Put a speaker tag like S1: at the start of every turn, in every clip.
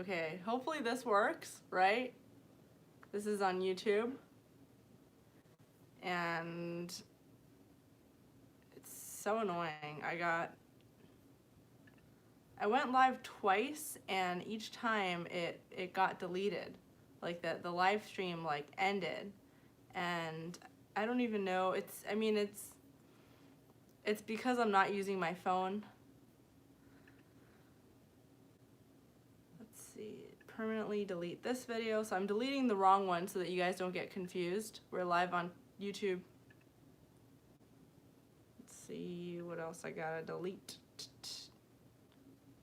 S1: Okay, hopefully this works, right? This is on YouTube. And it's so annoying. I went live twice, and each time it got deleted. Like the live stream like ended. And I don't even know, it's because I'm not using my phone. Let's see, permanently delete this video. So I'm deleting the wrong one so that you guys don't get confused. We're live on YouTube. Let's see what else I gotta delete.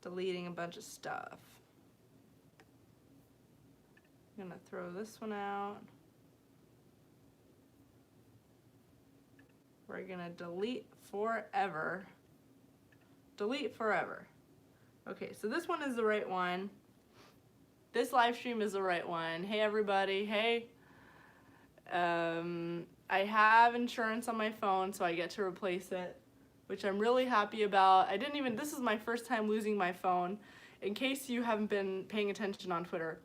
S1: Deleting a bunch of stuff. I'm gonna throw this one out. We're gonna delete forever. Delete forever. Okay, so this one is the right one. This live stream is the right one. Hey everybody, hey. I have insurance on my phone, so I get to replace it, which I'm really happy about. This is my first time losing my phone. In case you haven't been paying attention on Twitter,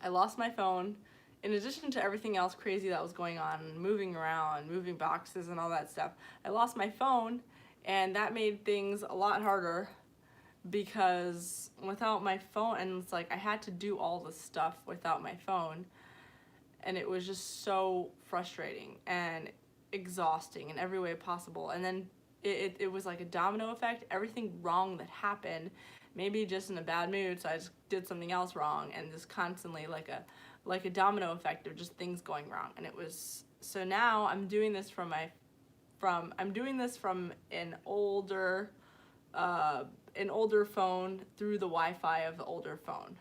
S1: I lost my phone. In addition to everything else crazy that was going on, moving around, moving boxes and all that stuff, I lost my phone, and that made things a lot harder because without my phone, and it's like I had to do all this stuff without my phone, and it was just so frustrating and exhausting in every way possible. And then it was like a domino effect. Everything wrong that happened, maybe just in a bad mood, so I just did something else wrong, and just constantly like a domino effect of just things going wrong. And it was, so now I'm doing this from an older phone through the Wi-Fi of the older phone.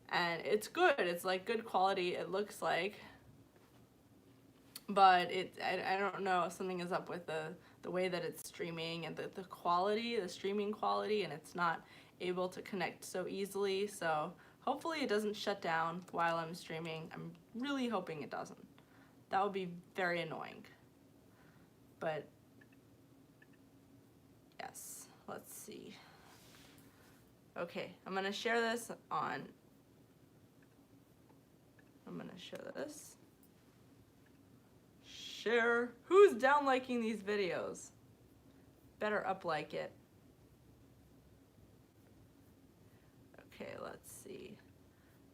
S1: And it's good, it's like good quality, it looks like, but I don't know if something is up with the way that it's streaming and the quality, the streaming quality, and it's not able to connect so easily. So hopefully it doesn't shut down while I'm streaming. I'm really hoping it doesn't. That would be very annoying. But yes, let's see. Okay, I'm gonna share this. Share. Who's down liking these videos? Better up like it. Okay, let's see.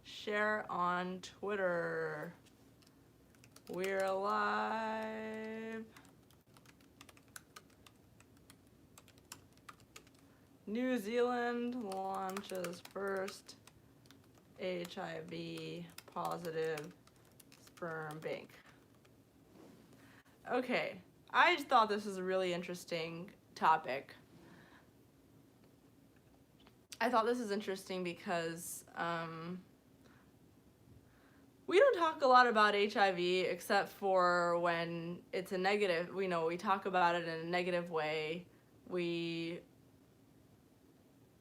S1: Share on Twitter. We're live. New Zealand launches first HIV-positive sperm bank. Okay, I just thought this was a really interesting topic. I thought this is interesting because we don't talk a lot about HIV except for when it's a negative. We talk about it in a negative way.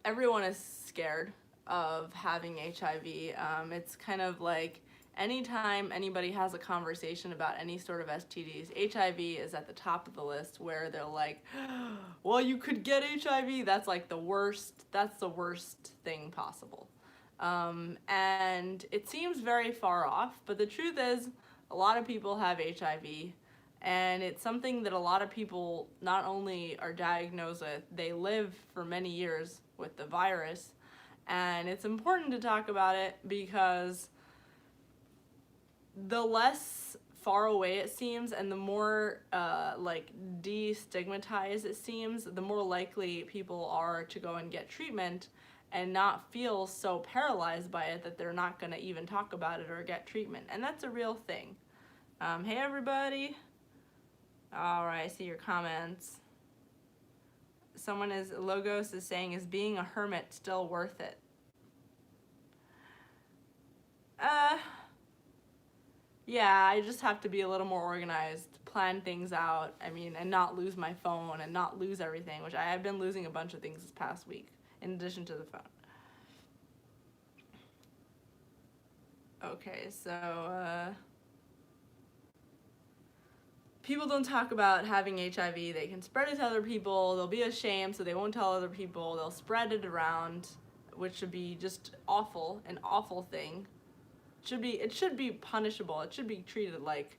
S1: Everyone is scared of having HIV. It's kind of like anytime anybody has a conversation about any sort of STDs, HIV is at the top of the list, where they're like, well, you could get HIV. That's like the worst thing possible. And it seems very far off, but the truth is a lot of people have HIV, and it's something that a lot of people not only are diagnosed with, they live for many years with the virus. And it's important to talk about it because the less far away it seems, and the more like destigmatized it seems, the more likely people are to go and get treatment and not feel so paralyzed by it that they're not going to even talk about it or get treatment. And that's a real thing. Hey everybody. All right, I see your comments. Logos is saying, is being a hermit still worth it? Yeah, I just have to be a little more organized, plan things out, and not lose my phone and not lose everything, which I have been losing a bunch of things this past week, in addition to the phone. Okay, so, people don't talk about having HIV. They can spread it to other people. They'll be ashamed, so they won't tell other people. They'll spread it around. which should be just awful, an awful thing. It should be punishable. It should be treated like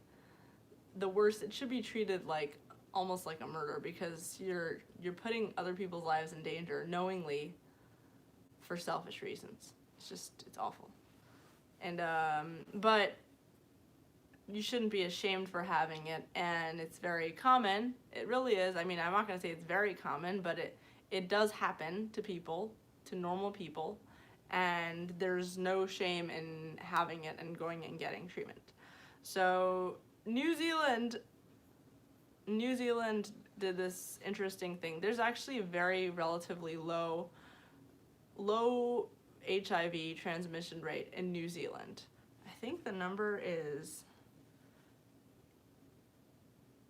S1: the worst. It should be treated like almost like a murder, because you're putting other people's lives in danger knowingly for selfish reasons. It's awful. And but you shouldn't be ashamed for having it, and it's very common. It really is. I mean, I'm not going to say it's very common, but it does happen to people, to normal people, and there's no shame in having it and going and getting treatment. So New Zealand did this interesting thing. There's actually a very relatively low HIV transmission rate in New Zealand. I think the number is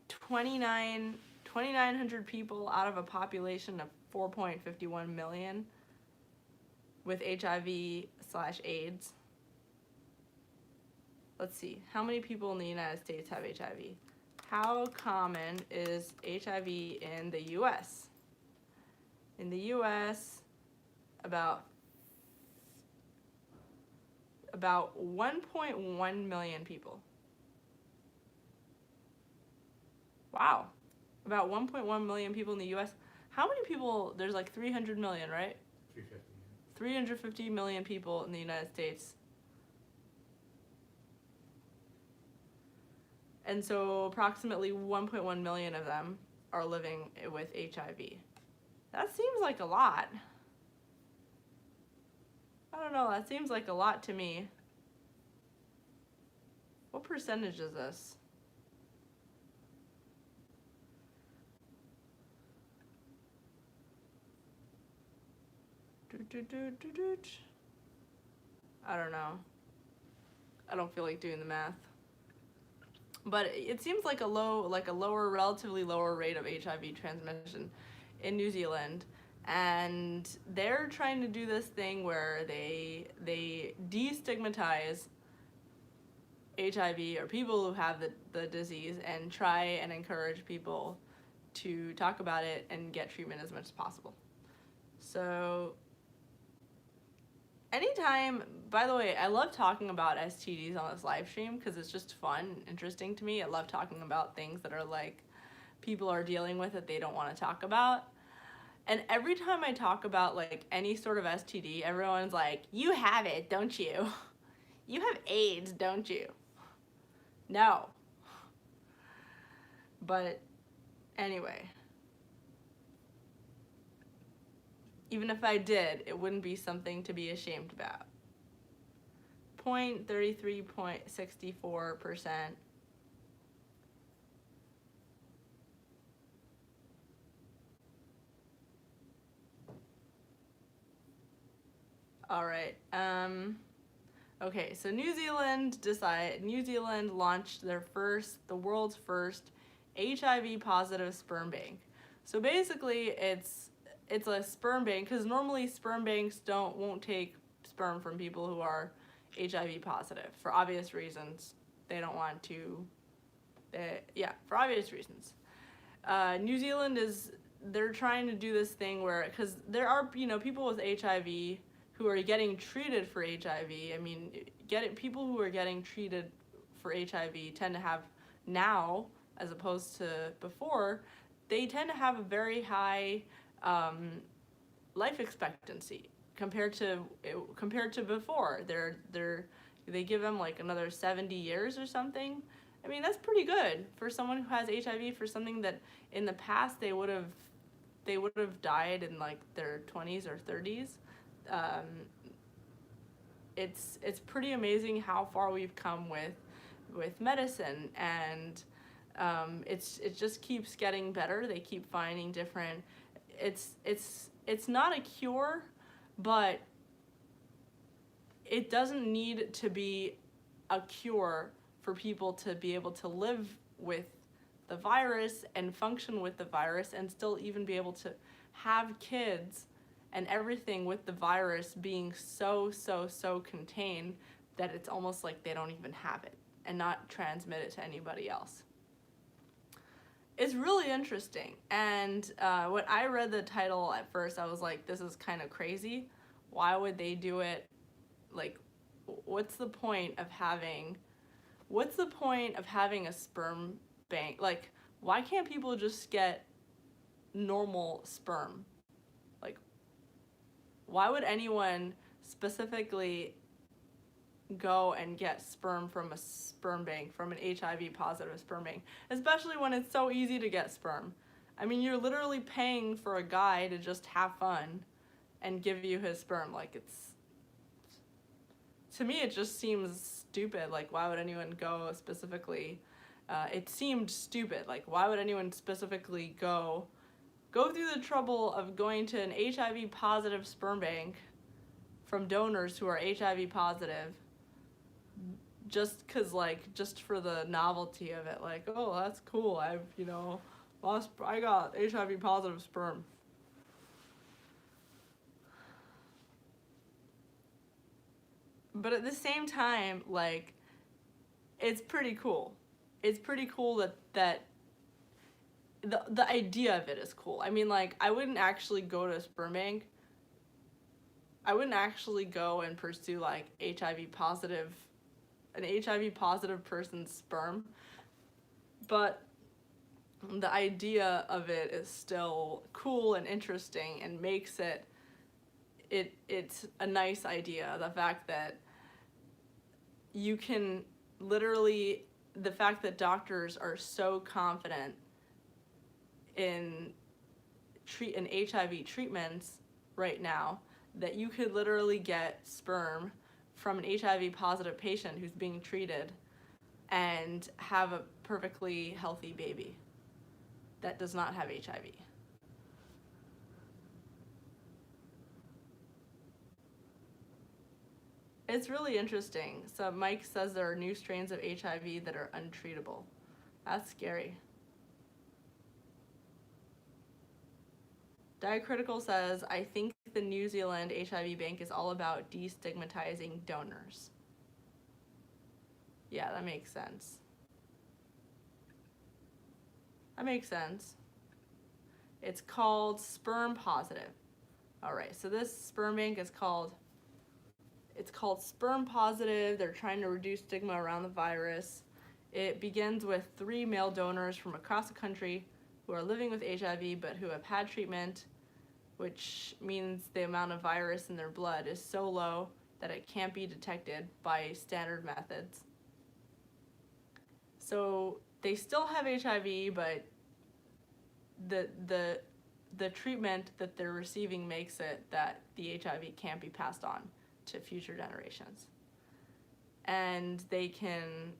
S1: 2,900 people out of a population of 4.51 million with HIV/AIDS. Let's see, how many people in the United States have HIV? How common is HIV in the US? In the US, about 1.1 million people. Wow. About 1.1 million people in the US. How many people? There's like 300 million, right?
S2: 350.
S1: 350 million people in the United States. And so approximately 1.1 million of them are living with HIV. That seems like a lot. I don't know, that seems like a lot to me. What percentage is this? I don't know. I don't feel like doing the math. But it seems like relatively lower rate of HIV transmission in New Zealand. And they're trying to do this thing where they destigmatize HIV or people who have the disease, and try and encourage people to talk about it and get treatment as much as possible. So anytime, by the way, I love talking about STDs on this live stream because it's just fun and interesting to me. I love talking about things that are like people are dealing with that they don't want to talk about. And every time I talk about like any sort of STD, everyone's like, you have it, don't you? You have AIDS, don't you? No. But anyway, even if I did, it wouldn't be something to be ashamed about. 33.64%. All right. Okay, so New Zealand launched the world's first HIV-positive sperm bank. So basically, it's a sperm bank, because normally sperm banks won't take sperm from people who are HIV positive for obvious reasons. They don't want to. For obvious reasons. New Zealand they're trying to do this thing where, because there are people with HIV who are getting treated for HIV. I mean, people who are getting treated for HIV tend to have now, as opposed to before, they tend to have a very high life expectancy compared to before. They give them like another 70 years or something. I mean, that's pretty good for someone who has HIV, for something that in the past they would have died in like their 20s or 30s. It's pretty amazing how far we've come with medicine, and it just keeps getting better. They keep finding different. It's not a cure, but it doesn't need to be a cure for people to be able to live with the virus and function with the virus and still even be able to have kids and everything with the virus being so contained that it's almost like they don't even have it and not transmit it to anybody else. It's really interesting. And when I read the title at first, I was like, this is kind of crazy. Why would they do it? Like, what's the point of having a sperm bank? Like, why can't people just get normal sperm? Like, why would anyone specifically go and get sperm from a sperm bank, from an HIV positive sperm bank, especially when it's so easy to get sperm? I mean, you're literally paying for a guy to just have fun and give you his sperm. Like, to me, it just seems stupid. Like, why would anyone go specifically? It seemed stupid. Like, why would anyone specifically go through the trouble of going to an HIV positive sperm bank from donors who are HIV positive just for the novelty of it? Like, oh, that's cool. I got HIV positive sperm. But at the same time, like, it's pretty cool. It's pretty cool that the idea of it is cool. I mean, like, I wouldn't actually go to a sperm bank. I wouldn't actually go and pursue, like, an HIV positive person's sperm. But the idea of it is still cool and interesting and makes it's a nice idea. The fact that you can literally, the fact that doctors are so confident in HIV treatments right now that you could literally get sperm from an HIV positive patient who's being treated and have a perfectly healthy baby that does not have HIV. It's really interesting. So Mike says there are new strains of HIV that are untreatable. That's scary. Diacritical says, I think the New Zealand HIV bank is all about destigmatizing donors. Yeah, that makes sense. That makes sense. It's called sperm positive. All right, so this sperm bank is called sperm positive. They're trying to reduce stigma around the virus. It begins with 3 male donors from across the country who are living with HIV but who have had treatment, which means the amount of virus in their blood is so low that it can't be detected by standard methods. So they still have HIV, but the treatment that they're receiving makes it that the HIV can't be passed on to future generations. And they can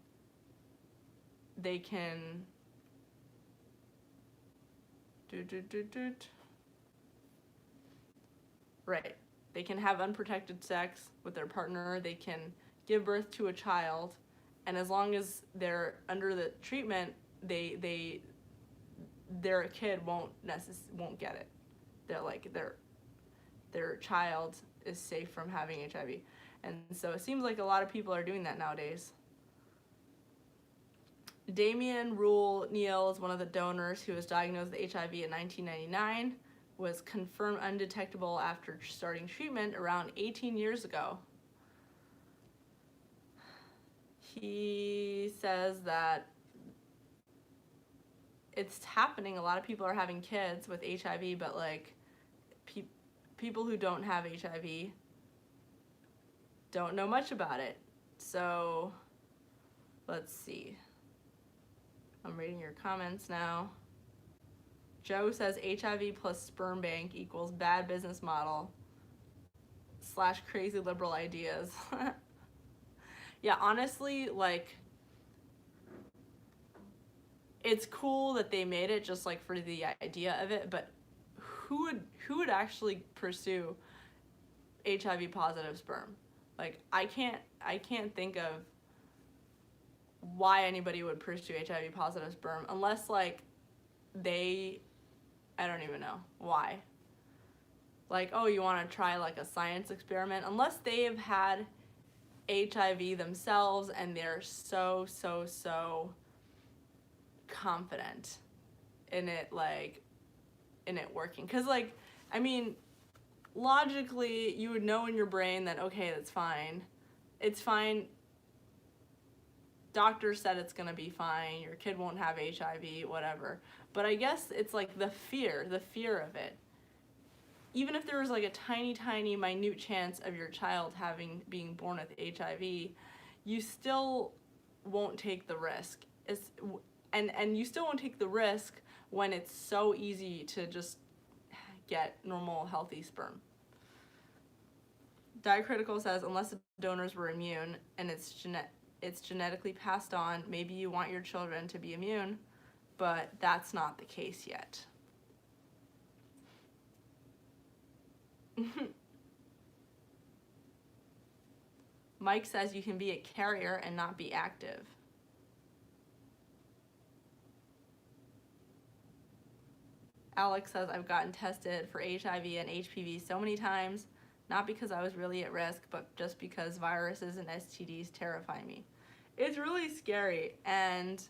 S1: right. They can have unprotected sex with their partner. They can give birth to a child, and as long as they're under the treatment, their kid won't get it. They're like their child is safe from having HIV. And so it seems like a lot of people are doing that nowadays. Damien Rule Neal is one of the donors who was diagnosed with HIV in 1999, was confirmed undetectable after starting treatment around 18 years ago. He says that it's happening. A lot of people are having kids with HIV, but like people who don't have HIV don't know much about it. So let's see. I'm reading your comments now. Joe says HIV plus sperm bank equals bad business model / crazy liberal ideas. Yeah, honestly, like, it's cool that they made it just like for the idea of it, but who would actually pursue HIV positive sperm? Like, I can't think of why anybody would pursue HIV positive sperm unless like I don't even know why. Like, oh, you want to try like a science experiment? Unless they have had HIV themselves and they're so confident in it, like, in it working. Because, like, I mean, logically, you would know in your brain that, okay, that's fine. It's fine. Doctor said it's gonna be fine. Your kid won't have HIV, whatever. But I guess it's like the fear of it. Even if there was like a tiny, tiny, minute chance of your child being born with HIV, you still won't take the risk. And you still won't take the risk when it's so easy to just get normal, healthy sperm. Diacritical says, unless the donors were immune and it's genetically passed on, maybe you want your children to be immune, but that's not the case yet. Mike says you can be a carrier and not be active. Alex says, I've gotten tested for HIV and HPV so many times, not because I was really at risk, but just because viruses and STDs terrify me. It's really scary, and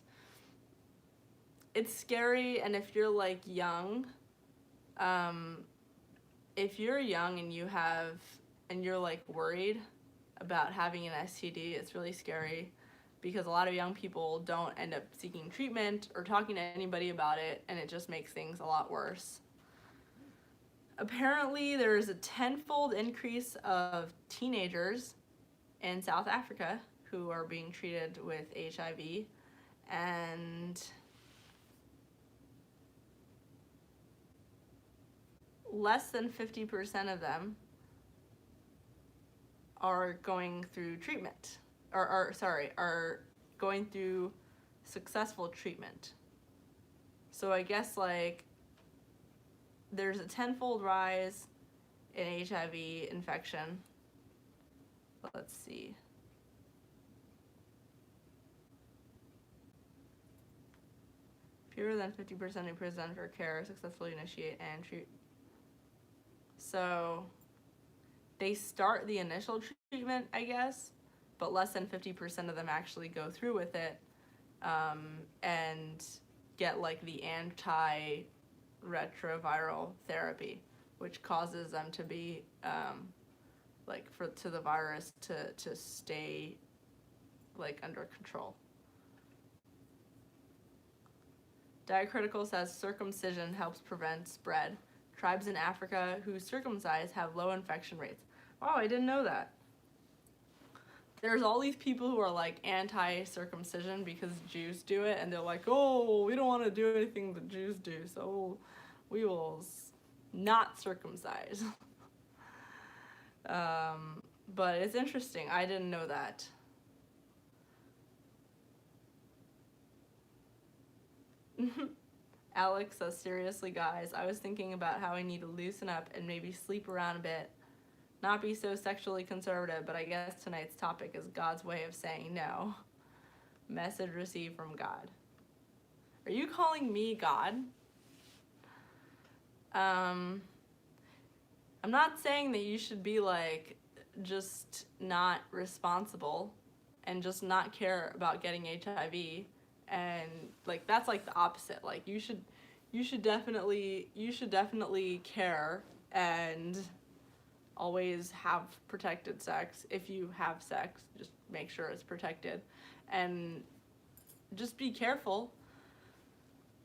S1: it's scary, and if you're like young, if you're young and you're like worried about having an STD, it's really scary because a lot of young people don't end up seeking treatment or talking to anybody about it, and it just makes things a lot worse. Apparently, there's a 10-fold increase of teenagers in South Africa who are being treated with HIV, and less than 50% of them are going through treatment, are going through successful treatment. So I guess like there's a 10-fold rise in HIV infection. Let's see. Fewer than 50% who present for care successfully initiate and treat. So they start the initial treatment, I guess, but less than 50% of them actually go through with it and get like the antiretroviral therapy, which causes them to be to the virus to stay like under control. Diacritical says circumcision helps prevent spread. Tribes in Africa who circumcise have low infection rates. Wow, I didn't know that. There's all these people who are like anti-circumcision because Jews do it, and they're like, oh, we don't want to do anything the Jews do, so we will not circumcise. But it's interesting. I didn't know that. Alex says, seriously, guys, I was thinking about how I need to loosen up and maybe sleep around a bit. Not be so sexually conservative, but I guess tonight's topic is God's way of saying no. Message received from God. Are you calling me God? I'm not saying that you should be like just not responsible and just not care about getting HIV, and like that's like the opposite. Like you should definitely care and always have protected sex. If you have sex, just make sure it's protected, and just be careful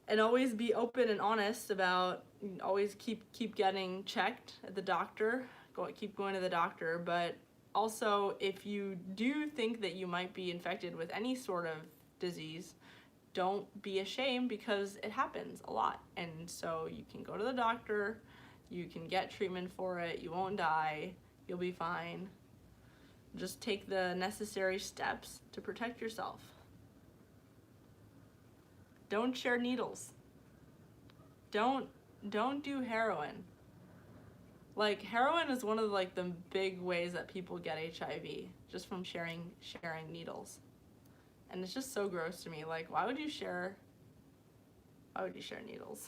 S1: and always be open and honest about, always keep getting checked at the doctor, keep going to the doctor. But also, if you do think that you might be infected with any sort of disease, don't be ashamed, because it happens a lot, and so you can go to the doctor, you can get treatment for it, you won't die, you'll be fine. Just take the necessary steps to protect yourself. Don't share needles. Don't do heroin. Like, heroin is one of like the big ways that people get HIV, just from sharing needles. And it's just so gross to me. Like, why would you share needles?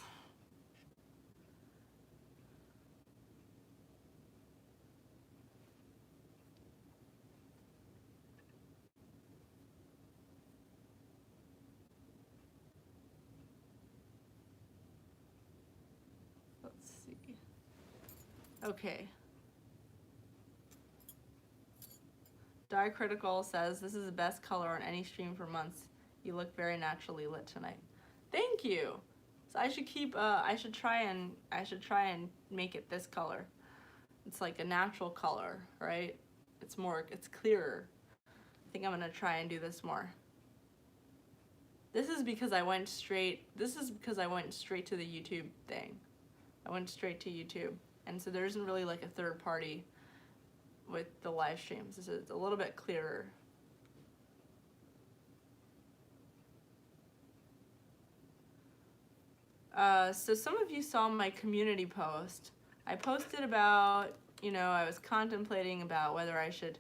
S1: Let's see. Okay. Diacritical says, this is the best color on any stream for months. You look very naturally lit tonight. Thank you. So I should keep, I should try and make it this color. It's like a natural color, right? It's clearer. I think I'm gonna try and do this more. This is because I went straight to the YouTube thing. I went straight to YouTube. And so there isn't really like a third party with the live streams. This is a little bit clearer. So some of you saw my community post. I posted about, I was contemplating about whether I should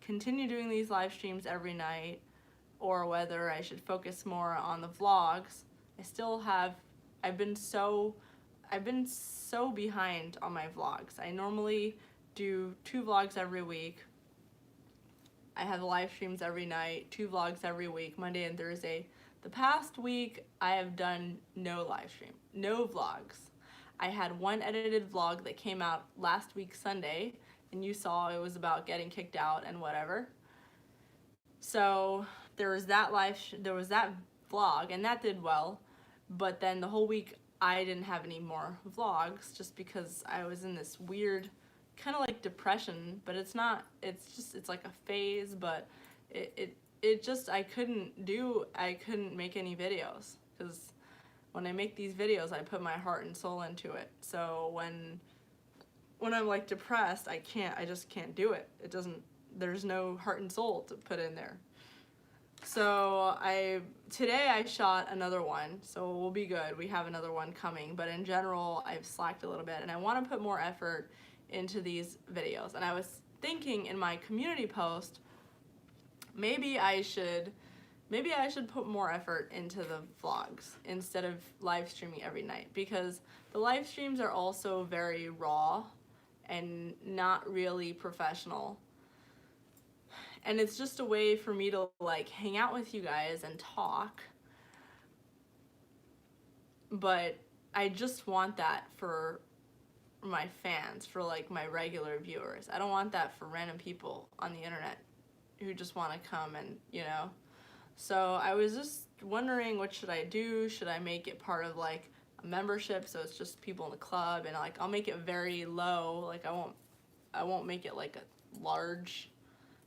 S1: continue doing these live streams every night or whether I should focus more on the vlogs. I've been so behind on my vlogs. I normally do 2 vlogs every week. I have live streams every night, 2 vlogs every week, Monday and Thursday. The past week, I have done no live stream, no vlogs. I had one edited vlog that came out last week Sunday, and you saw it was about getting kicked out and whatever. So there was that vlog, and that did well. But then the whole week, I didn't have any more vlogs just because I was in this weird kind of like depression, but it's not, it's like a phase, but I couldn't make any videos because when I make these videos, I put my heart and soul into it. So when I'm like depressed, I just can't do it. There's no heart and soul to put in there. So today I shot another one, so we'll be good. We have another one coming, but in general, I've slacked a little bit and I want to put more effort into these videos. And I was thinking in my community post, maybe I should put more effort into the vlogs instead of live streaming every night, because the live streams are also very raw and not really professional. And it's just a way for me to like hang out with you guys and talk. But I just want that for my fans, for like my regular viewers. I don't want that for random people on the internet who just want to come and, So I was just wondering, what should I do? Should I make it part of like a membership so it's just people in the club, and like I'll make it very low, like I won't make it like a large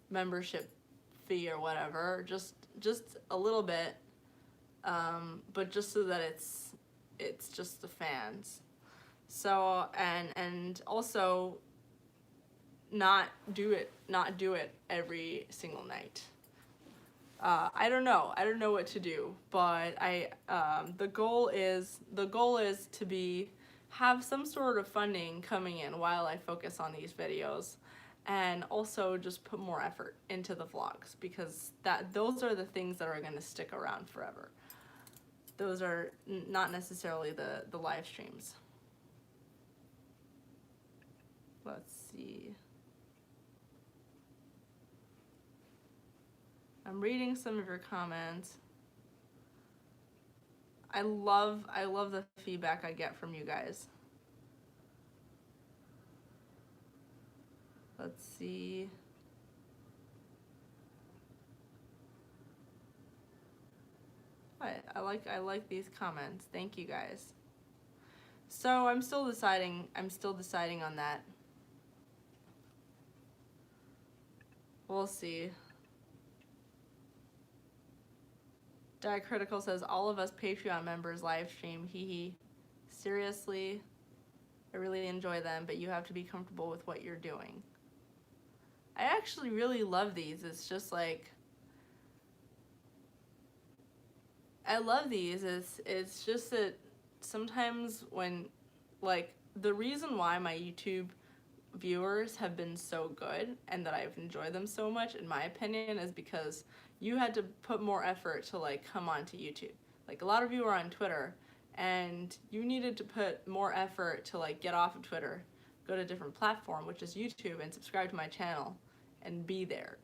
S1: membership fee or whatever, just a little bit, but just so that it's just the fans. So and also not do it every single night. I don't know what to do, but the goal is to have some sort of funding coming in while I focus on these videos, and also just put more effort into the vlogs, because those are the things that are going to stick around forever. Those are not necessarily the live streams. Let's see. I'm reading some of your comments. I love the feedback I get from you guys. Let's see. I like these comments. Thank you guys. So I'm still deciding on that. We'll see. Diacritical says, all of us Patreon members live stream, hee hee. Seriously, I really enjoy them, but you have to be comfortable with what you're doing. I actually really love these. It's just like, I love these. It's just that sometimes when, like, the reason why my YouTube viewers have been so good and that I've enjoyed them so much, in my opinion, is because you had to put more effort to like come onto YouTube. Like, a lot of you are on Twitter, and you needed to put more effort to like get off of Twitter, go to a different platform, which is YouTube, and subscribe to my channel and be there.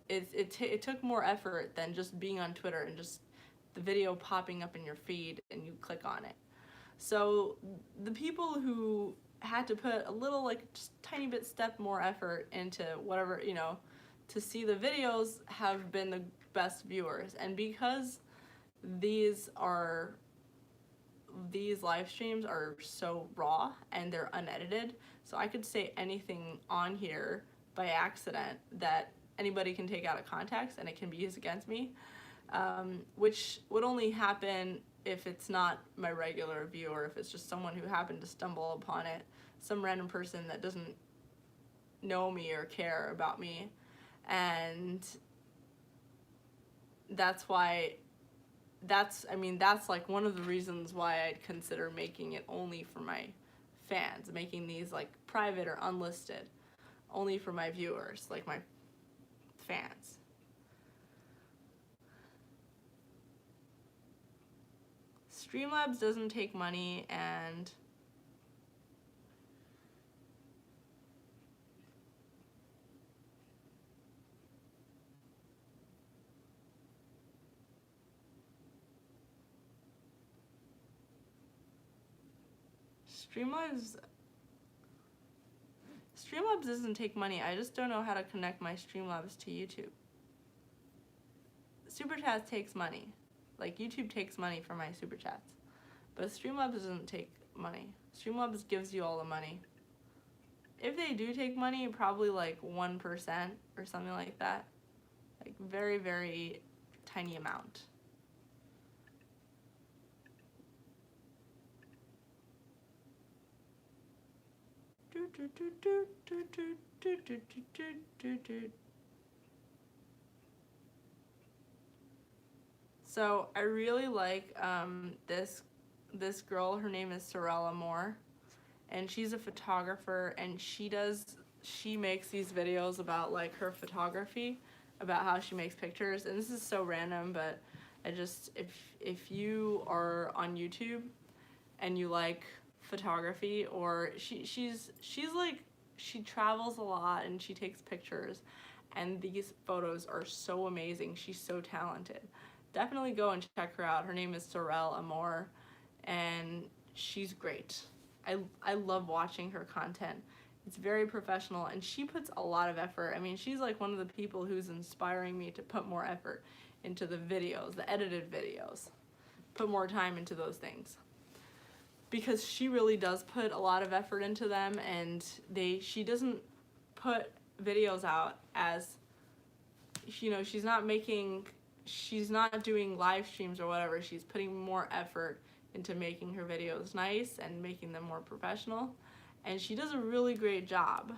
S1: It took more effort than just being on Twitter and just the video popping up in your feed and you click on it. So the people who had to put a little, like, just tiny bit step more effort into whatever, to see the videos have been the best viewers. And because these live streams are so raw and they're unedited, so I could say anything on here by accident that anybody can take out of context and it can be used against me, which would only happen if it's not my regular viewer, if it's just someone who happened to stumble upon it, some random person that doesn't know me or care about me. And that's why, that's like one of the reasons why I'd consider making it only for my fans, making these like private or unlisted, only for my viewers, like my fans. Streamlabs doesn't take money, and Streamlabs doesn't take money. I just don't know how to connect my Streamlabs to YouTube. Super Chats takes money. Like, YouTube takes money for my Super Chats. But Streamlabs doesn't take money. Streamlabs gives you all the money. If they do take money, probably like 1% or something like that. Like, very, very tiny amount. So I really like this girl. Her name is Seleh Moore, and she's a photographer, and she makes these videos about like her photography, about how she makes pictures. And this is so random, but I just, if you are on YouTube and you like photography, or she's like, she travels a lot and she takes pictures, and these photos are so amazing. She's so talented. Definitely go and check her out. Her name is Seleh Moore, and she's great. I love watching her content. It's very professional, and she puts a lot of effort. I mean, she's like one of the people who's inspiring me to put more effort into the videos, the edited videos. Put more time into those things. Because she really does put a lot of effort into them, and she doesn't put videos out as, you know, she's not doing live streams or whatever. She's putting more effort into making her videos nice and making them more professional, and she does a really great job.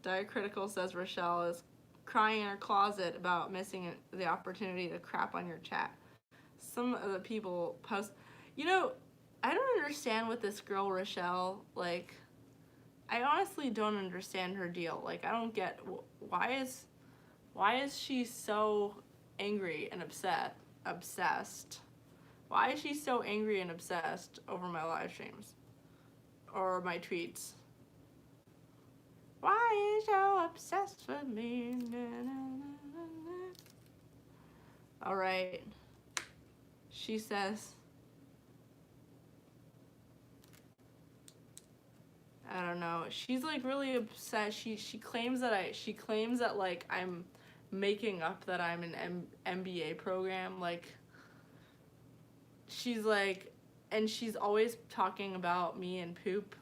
S1: Diacritical says Rochelle is crying in her closet about missing the opportunity to crap on your chat. Some of the people post, you know, I don't understand what this girl Rochelle, like, I honestly don't understand her deal. Like, I don't get, why is she so angry and obsessed? Why is she so angry and obsessed over my live streams or my tweets? Why is you obsessed with me? All right. She says, I don't know. She's like really upset. She claims that like I'm making up that I'm an MBA program. Like, she's like, and she's always talking about me and poop.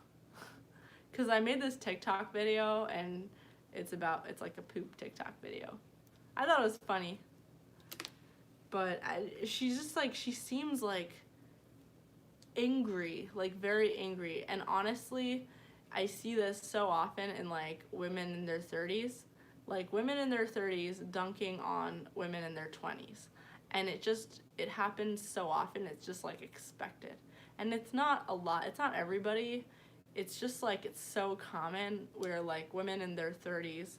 S1: Cause I made this TikTok video, and it's like a poop TikTok video. I thought it was funny. But she's just like, she seems like angry, like very angry. And honestly, I see this so often in like women in their 30s. Like women in their 30s dunking on women in their 20s. And it happens so often, it's just like expected. And it's not a lot, it's not everybody. It's just like, it's so common where like women in their 30s,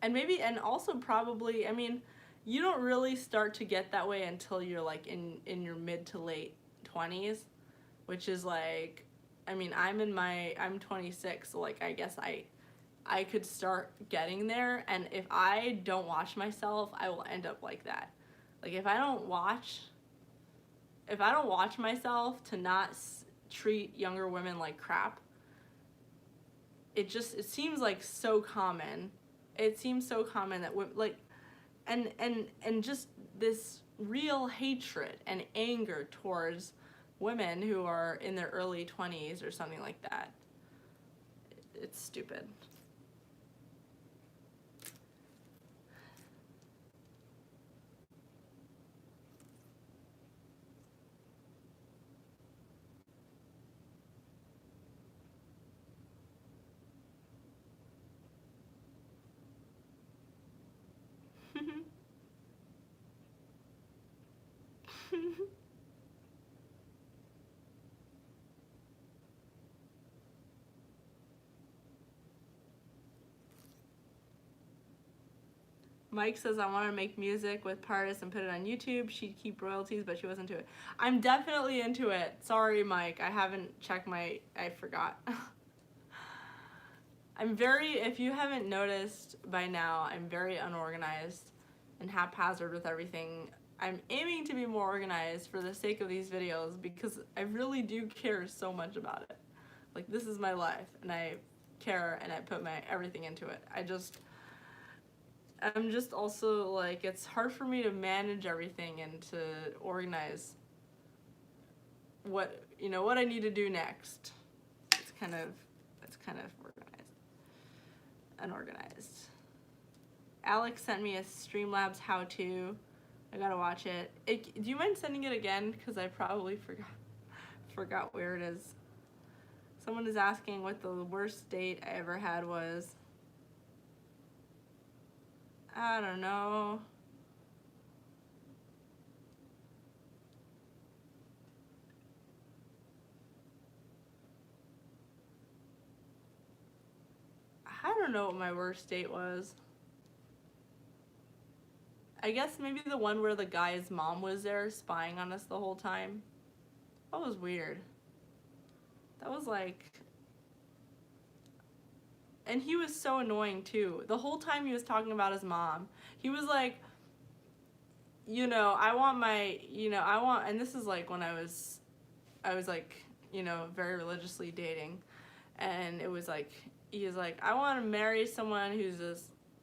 S1: and also probably, I mean, you don't really start to get that way until you're like in your mid to late 20s, which is like, I mean, I'm 26, so like I guess I could start getting there, and if I don't watch myself, I will end up like that. Like if I don't watch myself to not treat younger women like crap, it seems like so common. It seems so common that like, and just this real hatred and anger towards women who are in their early 20s or something like that. It's stupid. Mike says, I want to make music with Pardes and put it on YouTube. She'd keep royalties, but she wasn't into it. I'm definitely into it. Sorry, Mike. I haven't checked I forgot. If you haven't noticed by now, I'm very unorganized and haphazard with everything. I'm aiming to be more organized for the sake of these videos because I really do care so much about it. Like, this is my life, and I care, and I put my everything into it. I'm just also, like, it's hard for me to manage everything and to organize what I need to do next. It's kind of unorganized. Alex sent me a Streamlabs how-to. I gotta watch it. Do you mind sending it again? Because I probably forgot where it is. Someone is asking what the worst date I ever had was. I don't know. I don't know what my worst date was. I guess maybe the one where the guy's mom was there spying on us the whole time. That was weird. That was like... And he was so annoying too. The whole time he was talking about his mom. He was like, I want, and this is like when I was like, very religiously dating. And it was like, he was like, I want to marry someone who's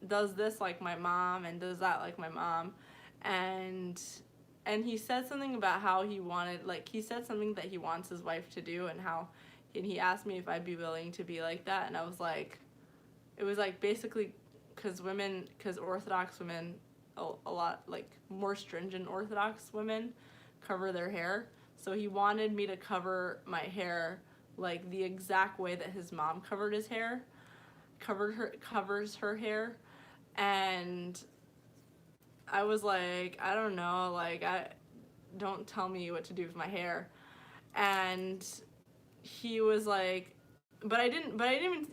S1: does this like my mom and does that like my mom. And he said something about how he said something that he wants his wife to do, and he asked me if I'd be willing to be like that. And I was like, it was like basically because Orthodox women, a lot, like more stringent Orthodox women cover their hair. So he wanted me to cover my hair like the exact way that his mom covers her hair. And I was like, I don't know, like, don't tell me what to do with my hair. And he was like, but I didn't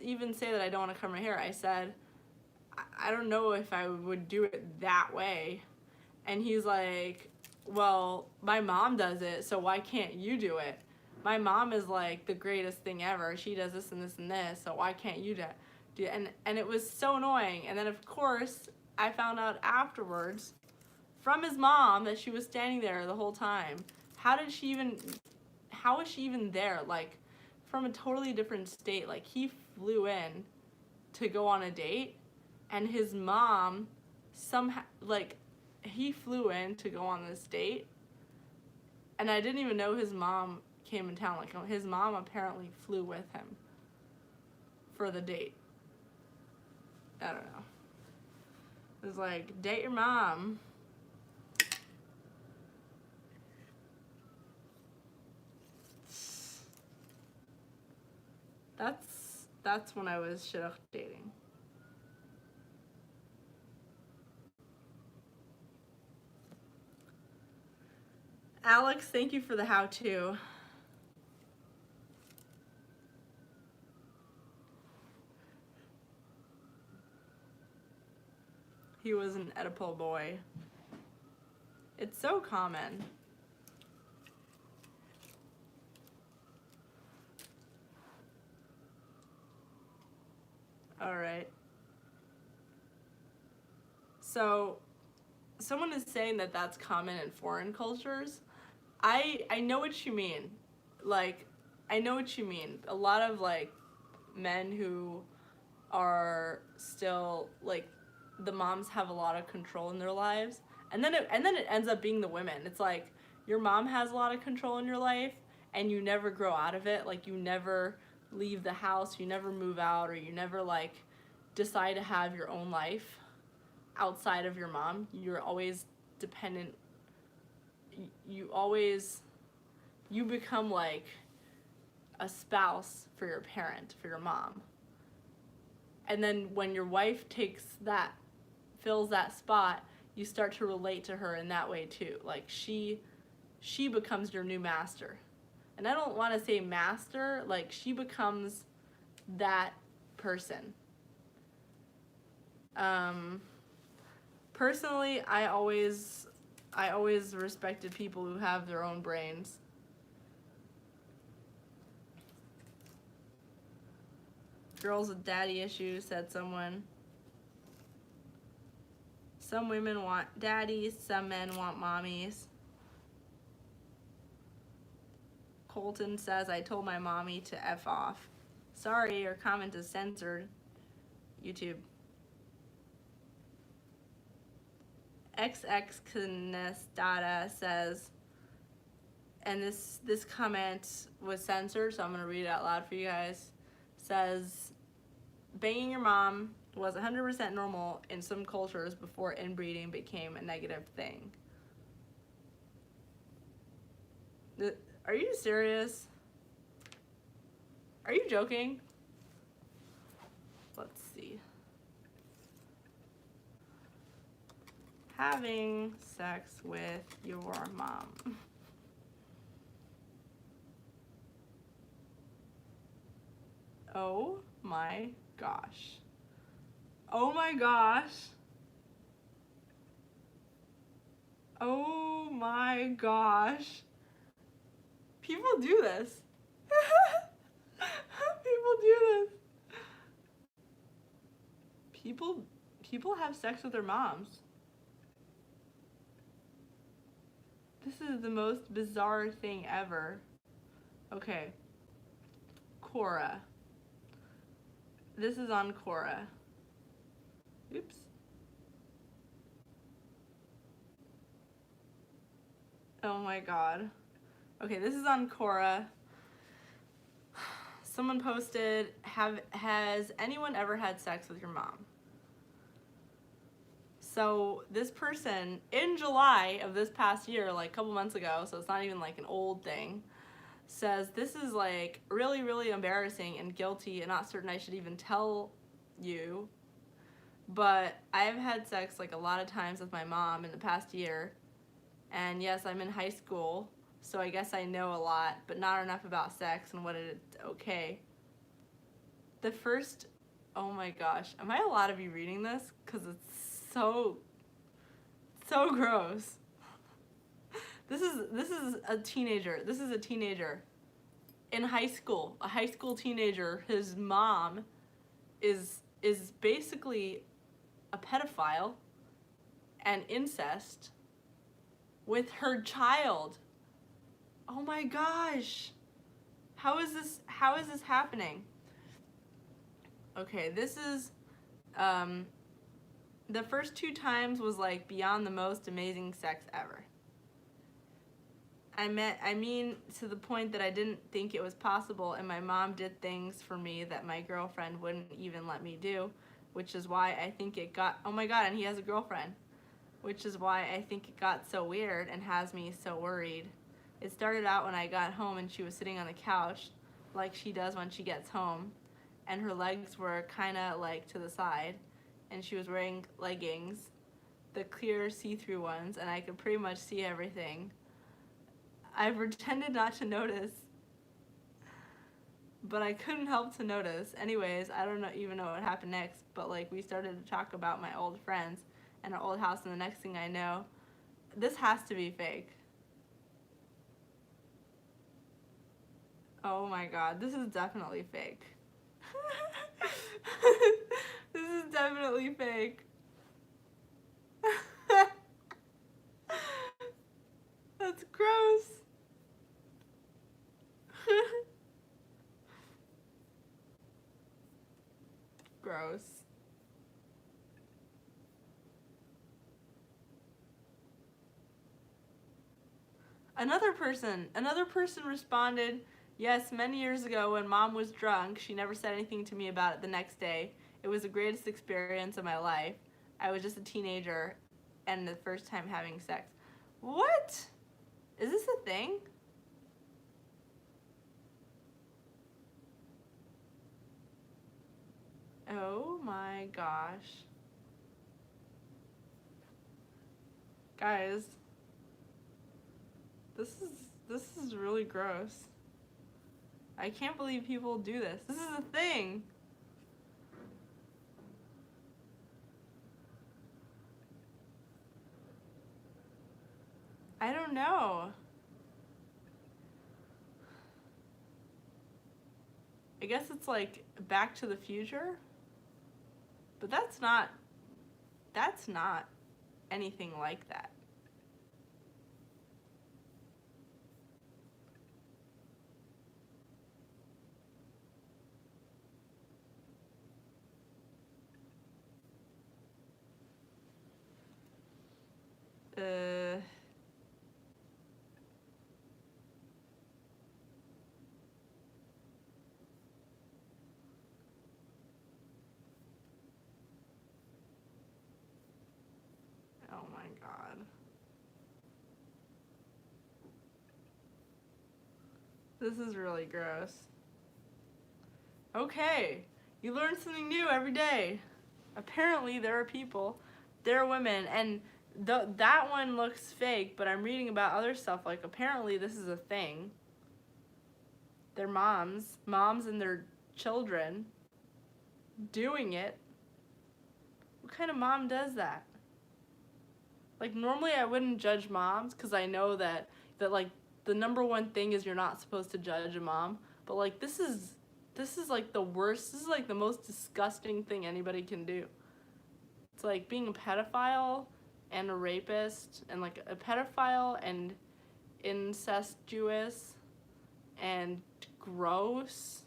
S1: even say that I don't want to cover my hair. I said, I don't know if I would do it that way. And he's like, well, my mom does it, so why can't you do it? My mom is like the greatest thing ever. She does this and this and this, so why can't you do it? And it was so annoying. And then of course I found out afterwards from his mom that she was standing there the whole time. How was she even there? Like, from a totally different state. Like, he flew in to go on a date, and his mom somehow, like, he flew in to go on this date, and I didn't even know his mom came in town. Like, his mom apparently flew with him for the date. I don't know. It was like, date your mom. That's when I was shidduch dating. Alex, thank you for the how-to. He was an Oedipal boy. It's so common. All right. So, someone is saying that that's common in foreign cultures. I know what you mean. Like, I know what you mean. A lot of like men who are still like the moms have a lot of control in their lives, and then it ends up being the women. It's like your mom has a lot of control in your life, and you never grow out of it. Like you never leave the house, you never move out, or you never like decide to have your own life outside of your mom. You're always dependent. You become like a spouse for your parent, for your mom. And then when your wife fills that spot, you start to relate to her in that way too. Like she becomes your new master. And I don't want to say master, like she becomes that person. Personally, I always respected people who have their own brains. Girls with daddy issues, said someone. Some women want daddies, some men want mommies. Colton says, I told my mommy to F off. Sorry, your comment is censored. YouTube. XX Canestada says, and this comment was censored, so I'm going to read it out loud for you guys. Says, banging your mom was 100% normal in some cultures before inbreeding became a negative thing. Are you serious? Are you joking? Let's see. Having sex with your mom. Oh my gosh. Oh my gosh. Oh my gosh. People do this. People do this. People have sex with their moms. This is the most bizarre thing ever. Okay. Quora. This is on Quora. Oops. Oh my god. Okay, this is on Quora. Someone posted, has anyone ever had sex with your mom? So this person, in July of this past year, like a couple months ago, so it's not even like an old thing, says, this is like really, really embarrassing and guilty and not certain I should even tell you, but I've had sex like a lot of times with my mom in the past year, and yes, I'm in high school, so I guess I know a lot, but not enough about sex and what it's okay. The first, oh my gosh, am I allowed to be reading this? Because it's so gross. This is a teenager. This is a teenager in high school. A high school teenager. His mom is basically a pedophile and incest with her child. Oh my gosh. How is this happening? Okay, this is the first 2 times was like beyond the most amazing sex ever. I mean to the point that I didn't think it was possible, and my mom did things for me that my girlfriend wouldn't even let me do, which is why I think it got, oh my god, and he has a girlfriend, which is why I think it got so weird and has me so worried. It started out when I got home and she was sitting on the couch like she does when she gets home, and her legs were kind of like to the side, and she was wearing leggings, the clear see-through ones, and I could pretty much see everything. I pretended not to notice, but I couldn't help to notice. Anyways, I don't even know what happened next, but like we started to talk about my old friends and our old house, and the next thing I know, this has to be fake. Oh my god, this is definitely fake. definitely fake. That's gross. Gross. Another person responded, yes, many years ago when mom was drunk, she never said anything to me about it the next day. It was the greatest experience of my life. I was just a teenager and the first time having sex. What? Is this a thing? Oh my gosh. Guys, this is really gross. I can't believe people do this. This is a thing. I don't know. I guess it's like Back to the Future. But that's not anything like that. Oh my god. This is really gross. Okay, you learn something new every day. Apparently there are people, there are women, and that one looks fake, but I'm reading about other stuff, like apparently this is a thing. Their moms and their children doing it. What kind of mom does that? Like normally I wouldn't judge moms because I know that like the number one thing is you're not supposed to judge a mom, but like this is like the worst. This is like the most disgusting thing anybody can do. It's like being a pedophile and a rapist, and like a pedophile and incestuous and gross,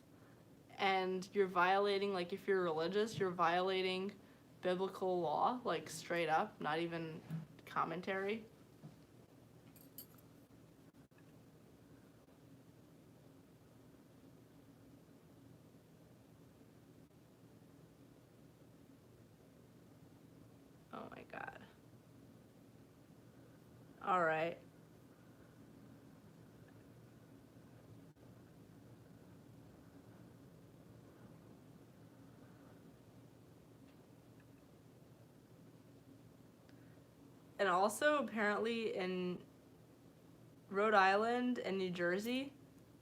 S1: and you're violating, like if you're religious, you're violating biblical law, like straight up, not even commentary. Oh my god. All right. And also apparently in Rhode Island and New Jersey,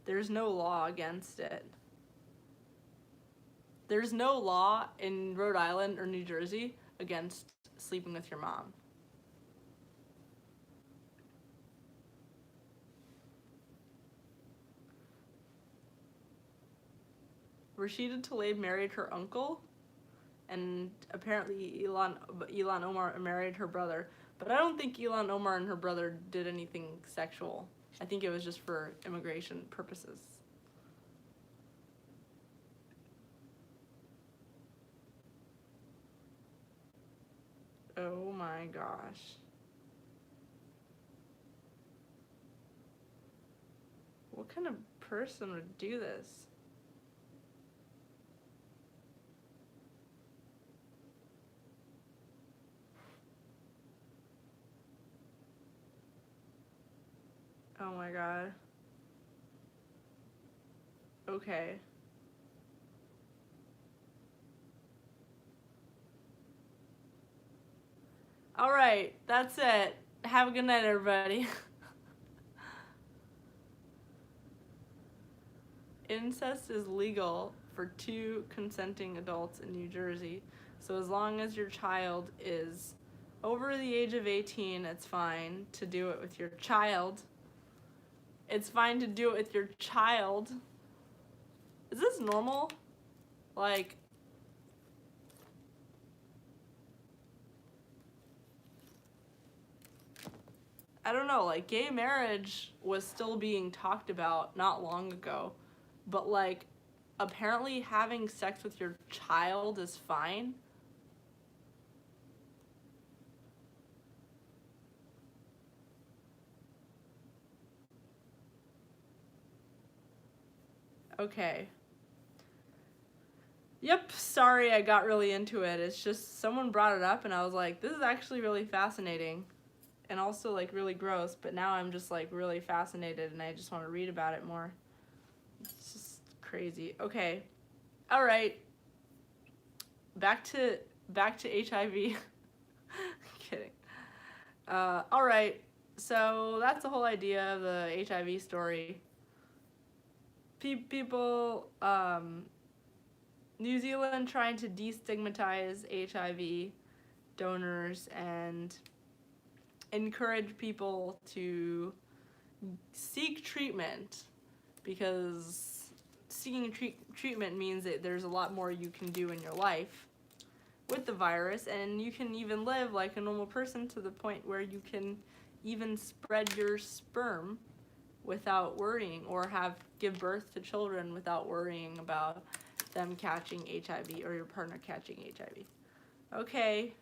S1: there's no law against it. There's no law in Rhode Island or New Jersey against sleeping with your mom. Rashida Tlaib married her uncle, and apparently Ilhan Omar married her brother. But I don't think Ilhan Omar and her brother did anything sexual. I think it was just for immigration purposes. Oh my gosh. What kind of person would do this? Oh my god. Okay. All right, that's it. Have a good night, everybody. Incest is legal for 2 consenting adults in New Jersey. So as long as your child is over the age of 18, it's fine to do it with your child. It's fine to do it with your child. Is this normal? Like, I don't know, like, gay marriage was still being talked about not long ago, but, like, apparently having sex with your child is fine. Okay. Yep, sorry I got really into it. It's just someone brought it up and I was like, this is actually really fascinating. And also, like, really gross, but now I'm just, like, really fascinated and I just want to read about it more. It's just crazy. Okay. All right. Back to HIV. Kidding. All right. So that's the whole idea of the HIV story. People, New Zealand trying to destigmatize HIV donors and encourage people to seek treatment, because seeking treatment means that there's a lot more you can do in your life with the virus, and you can even live like a normal person to the point where you can even spread your sperm without worrying, or give birth to children without worrying about them catching HIV or your partner catching HIV. Okay.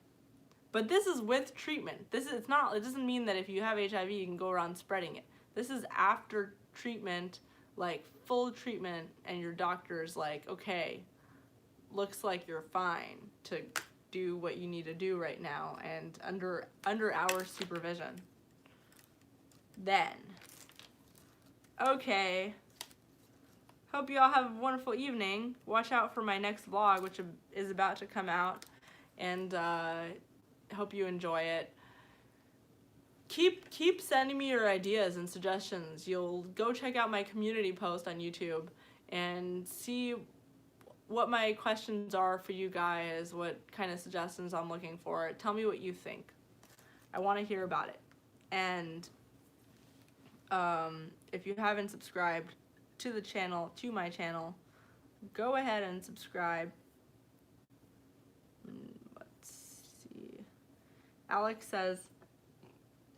S1: But this is with treatment. It doesn't mean that if you have HIV you can go around spreading it. This is after treatment, like full treatment, and your doctor's like, okay, looks like you're fine to do what you need to do right now, and under our supervision. Then, okay, hope you all have a wonderful evening. Watch out for my next vlog, which is about to come out, and hope you enjoy it. Keep sending me your ideas and suggestions. You'll go check out my community post on YouTube and see what my questions are for you guys, what kind of suggestions I'm looking for. Tell me what you think. I want to hear about it. And if you haven't subscribed to the channel, to my channel, go ahead and subscribe. Let's see. Alex says,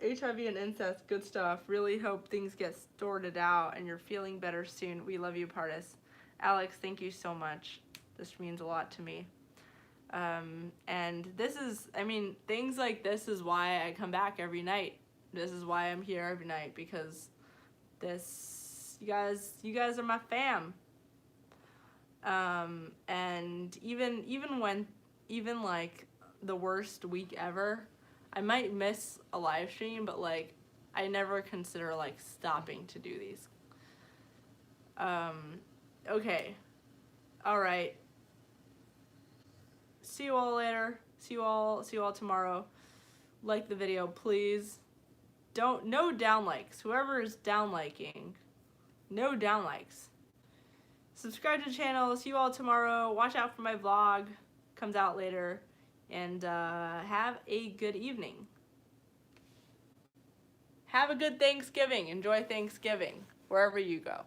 S1: HIV and incest, good stuff. Really hope things get sorted out and you're feeling better soon. We love you, Pardes. Alex, thank you so much. This means a lot to me. And this is, things like this is why I come back every night. This is why I'm here every night, because you guys are my fam. And even like the worst week ever, I might miss a live stream, but like I never consider like stopping to do these. Okay. All right. See you all later. See you all tomorrow. Like the video, please. No down likes. Whoever is down liking, no down likes. Subscribe to the channel. See you all tomorrow. Watch out for my vlog. Comes out later. And have a good evening. Have a good Thanksgiving. Enjoy Thanksgiving wherever you go.